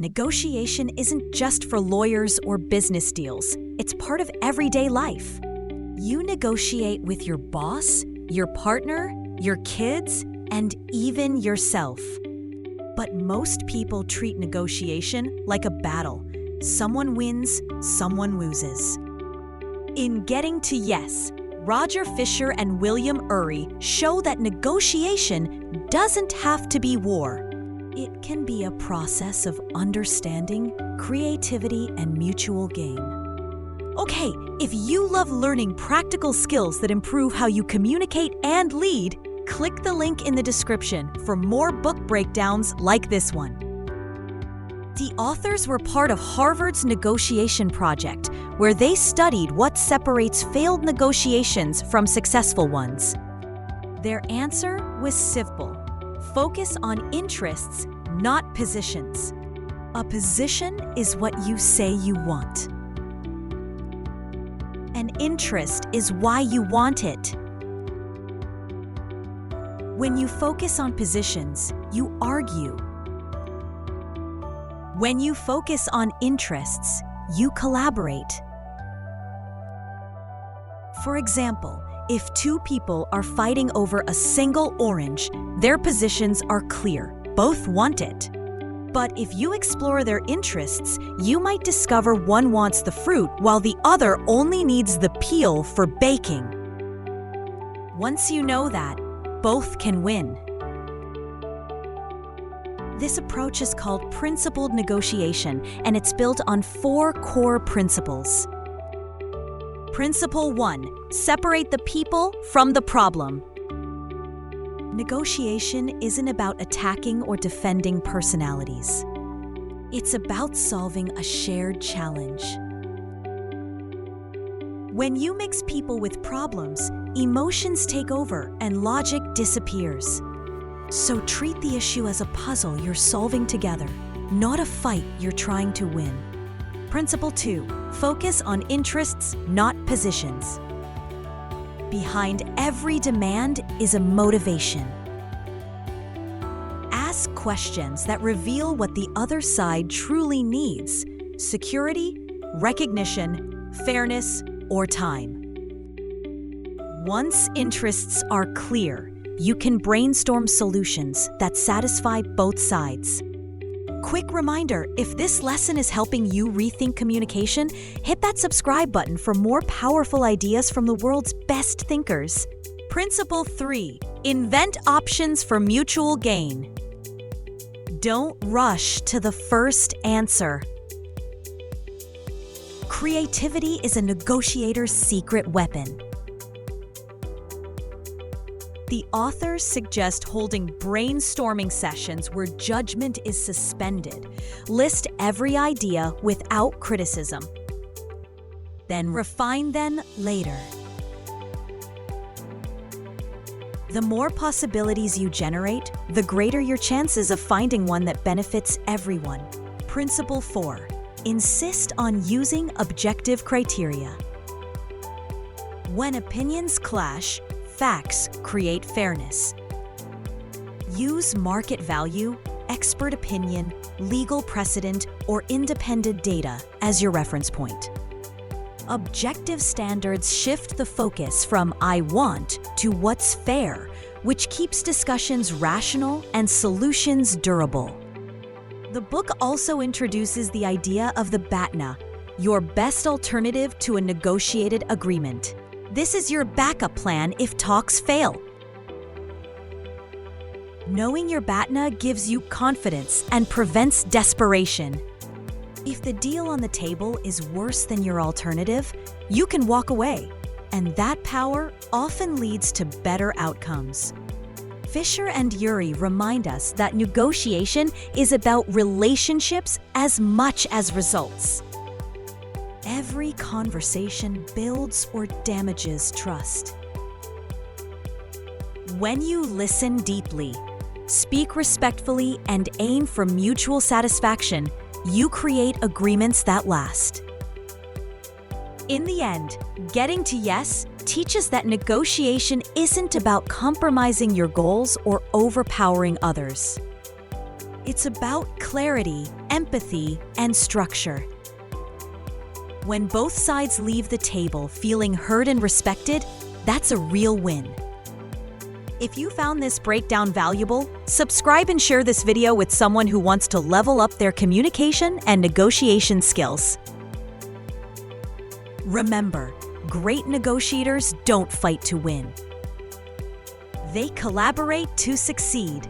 Negotiation isn't just for lawyers or business deals. It's part of everyday life. You negotiate with your boss, your partner, your kids, and even yourself. But most people treat negotiation like a battle. Someone wins, someone loses. In Getting to Yes, Roger Fisher and William Ury show that negotiation doesn't have to be war. It can be a process of understanding, creativity, and mutual gain. Okay, if you love learning practical skills that improve how you communicate and lead, click the link in the description for more book breakdowns like this one. The authors were part of Harvard's negotiation project, where they studied what separates failed negotiations from successful ones. Their answer was simple. Focus on interests, not positions. A position is what you say you want. An interest is why you want it. When you focus on positions, you argue. When you focus on interests, you collaborate. For example, if two people are fighting over a single orange, their positions are clear. Both want it. But if you explore their interests, you might discover one wants the fruit while the other only needs the peel for baking. Once you know that, both can win. This approach is called principled negotiation, and it's built on 4 core principles. Principle 1. Separate the people from the problem. Negotiation isn't about attacking or defending personalities. It's about solving a shared challenge. When you mix people with problems, emotions take over and logic disappears. So treat the issue as a puzzle you're solving together, not a fight you're trying to win. Principle 2. Focus on interests, not positions. Behind every demand is a motivation. Ask questions that reveal what the other side truly needs: security, recognition, fairness, or time. Once interests are clear, you can brainstorm solutions that satisfy both sides. Quick reminder, if this lesson is helping you rethink communication, hit that subscribe button for more powerful ideas from the world's best thinkers. Principle 3. Invent options for mutual gain. Don't rush to the first answer. Creativity is a negotiator's secret weapon. The authors suggest holding brainstorming sessions where judgment is suspended. List every idea without criticism. Then refine them later. The more possibilities you generate, the greater your chances of finding one that benefits everyone. Principle 4. Insist on using objective criteria. When opinions clash, facts create fairness. Use market value, expert opinion, legal precedent, or independent data as your reference point. Objective standards shift the focus from "I want" to "what's fair," which keeps discussions rational and solutions durable. The book also introduces the idea of the BATNA, your best alternative to a negotiated agreement. This is your backup plan if talks fail. Knowing your BATNA gives you confidence and prevents desperation. If the deal on the table is worse than your alternative, you can walk away, and that power often leads to better outcomes. Fisher and Ury remind us that negotiation is about relationships as much as results. Every conversation builds or damages trust. When you listen deeply, speak respectfully, and aim for mutual satisfaction, you create agreements that last. In the end, Getting to Yes teaches that negotiation isn't about compromising your goals or overpowering others. It's about clarity, empathy, and structure. When both sides leave the table feeling heard and respected, that's a real win. If you found this breakdown valuable, subscribe and share this video with someone who wants to level up their communication and negotiation skills. Remember, great negotiators don't fight to win. They collaborate to succeed.